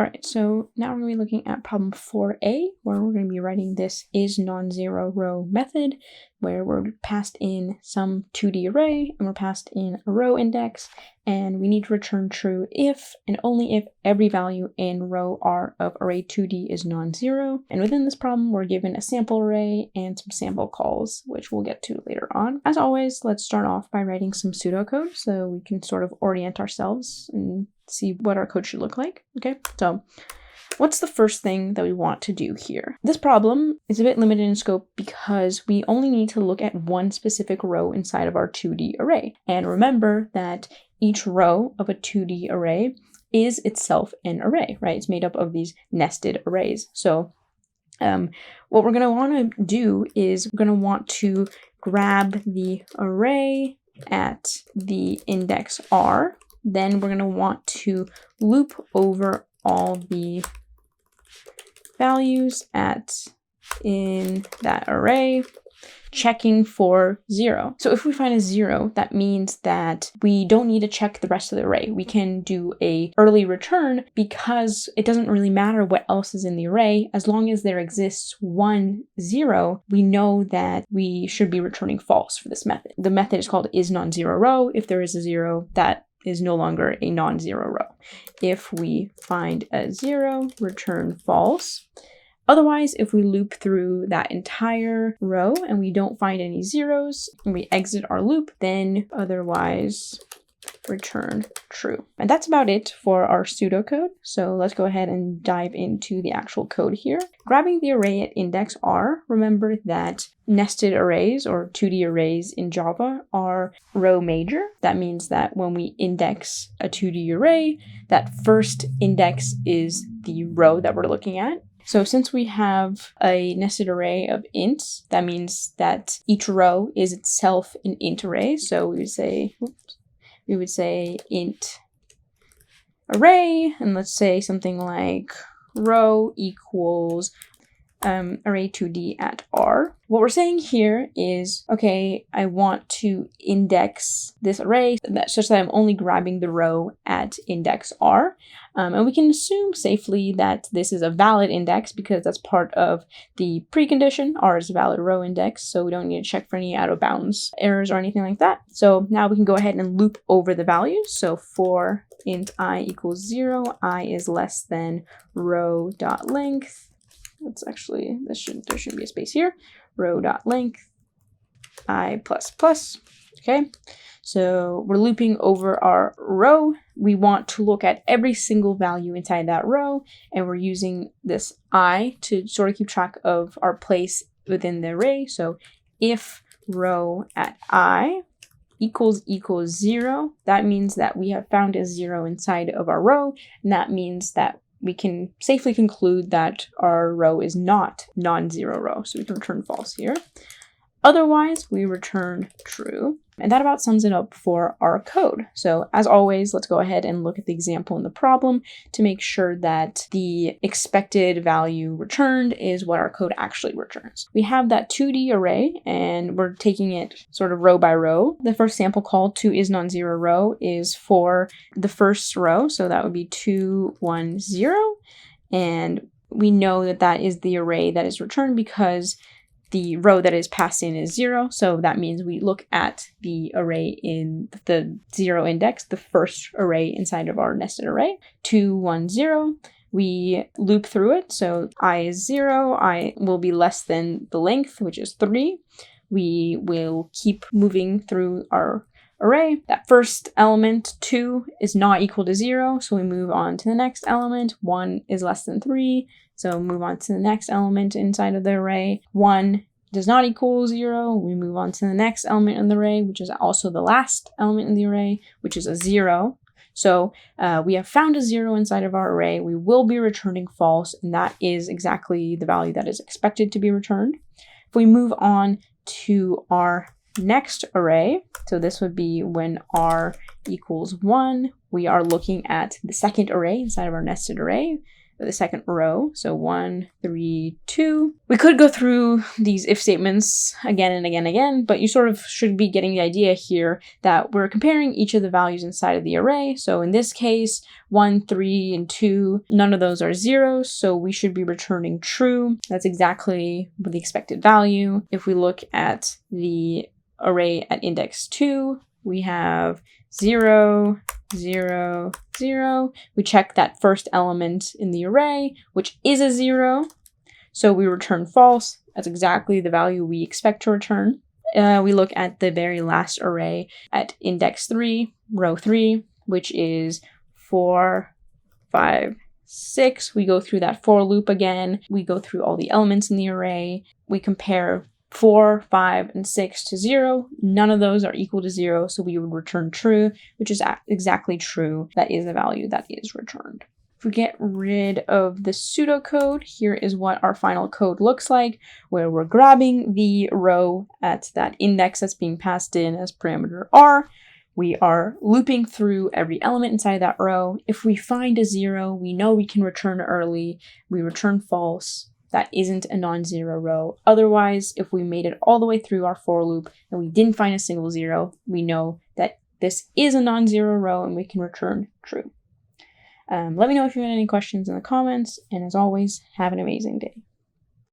All right, so now we're going to be looking at problem 4a, where we're going to be writing this isNonZeroRow method, where we're passed in some 2D array, and we're passed in a row index, and we need to return true if and only if every value in row R of array 2D is non-zero. And within this problem, we're given a sample array and some sample calls, which we'll get to later on. As always, let's start off by writing some pseudocode so we can sort of orient ourselves and see what our code should look like. Okay, so what's the first thing that we want to do here? This problem is a bit limited in scope because we only need to look at one specific row inside of our 2D array. And remember that each row of a 2D array is itself an array, right? It's made up of these nested arrays. So what we're going to want to do is we're going to want to grab the array at the index R. Then we're going to want to loop over all the values in that array, checking for 0. So if we find a 0, that means that we don't need to check the rest of the array. We can do a early return because it doesn't really matter what else is in the array. As long as there exists one 0, we know that we should be returning false for this method. The method is called isNonZeroRow. If there is a 0, that is no longer a non-zero row. If we find a 0, return false. Otherwise, if we loop through that entire row and we don't find any zeros and we exit our loop, then otherwise return true. And that's about it for our pseudocode. So let's go ahead and dive into the actual code here. Grabbing the array at index R, remember that nested arrays or 2D arrays in Java are row major. That means that when we index a 2D array, that first index is the row that we're looking at. So since we have a nested array of ints, that means that each row is itself an int array. So we would say int array, and let's say something like row equals array 2D at R. What we're saying here is, okay, I want to index this array such that I'm only grabbing the row at index R. And we can assume safely that this is a valid index because that's part of the precondition. R is a valid row index, so we don't need to check for any out of bounds errors or anything like that. So now we can go ahead and loop over the values. So for int I equals 0, I is less than row.length. That's actually, there shouldn't be a space here. Row.length I plus plus. Okay, so we're looping over our row. We want to look at every single value inside that row, and we're using this I to sort of keep track of our place within the array. So if row at I equals 0, that means that we have found a 0 inside of our row, and that means that we can safely conclude that our row is not non-zero row, so we can return false here. Otherwise, we return true. And that about sums it up for our code. So as always, let's go ahead and look at the example in the problem to make sure that the expected value returned is what our code actually returns. We have that 2D array, and we're taking it sort of row by row. The first sample call to isNonZeroRow is for the first row, so that would be 2, 1, 0. And we know that that is the array that is returned because the row that is passed in is 0, so that means we look at the array in the 0 index, the first array inside of our nested array. 2, 1, 0. We loop through it, so I is 0, I will be less than the length, which is 3. We will keep moving through our array. That first element, 2, is not equal to 0, so we move on to the next element. 1 is less than 3, so move on to the next element inside of the array. 1 does not equal 0. We move on to the next element in the array, which is also the last element in the array, which is a 0. So we have found a 0 inside of our array. We will be returning false, and that is exactly the value that is expected to be returned. If we move on to our next array, so this would be when R equals 1, we are looking at the second array inside of our nested array. the second row. So 1, 3, 2. We could go through these if statements again and again and again, but you sort of should be getting the idea here that we're comparing each of the values inside of the array. So in this case, 1, 3, and 2, none of those are zeros, so we should be returning true. That's exactly the expected value. If we look at the array at index 2, we have 0, 0, 0. We check that first element in the array, which is a 0. So we return false. That's exactly the value we expect to return. We look at the very last array at index 3, row 3, which is 4, 5, 6. We go through that for loop again. We go through all the elements in the array. We compare 4, 5, and 6 to 0. None of those are equal to 0, so we would return true, which is exactly true. That is the value that is returned. If we get rid of the pseudocode, here is what our final code looks like, where we're grabbing the row at that index that's being passed in as parameter r. We are looping through every element inside that row. If we find a 0, we know we can return early. We return false. That isn't a non-zero row. Otherwise, if we made it all the way through our for loop and we didn't find a single 0, we know that this is a non-zero row and we can return true. Let me know if you have any questions in the comments, and as always, have an amazing day.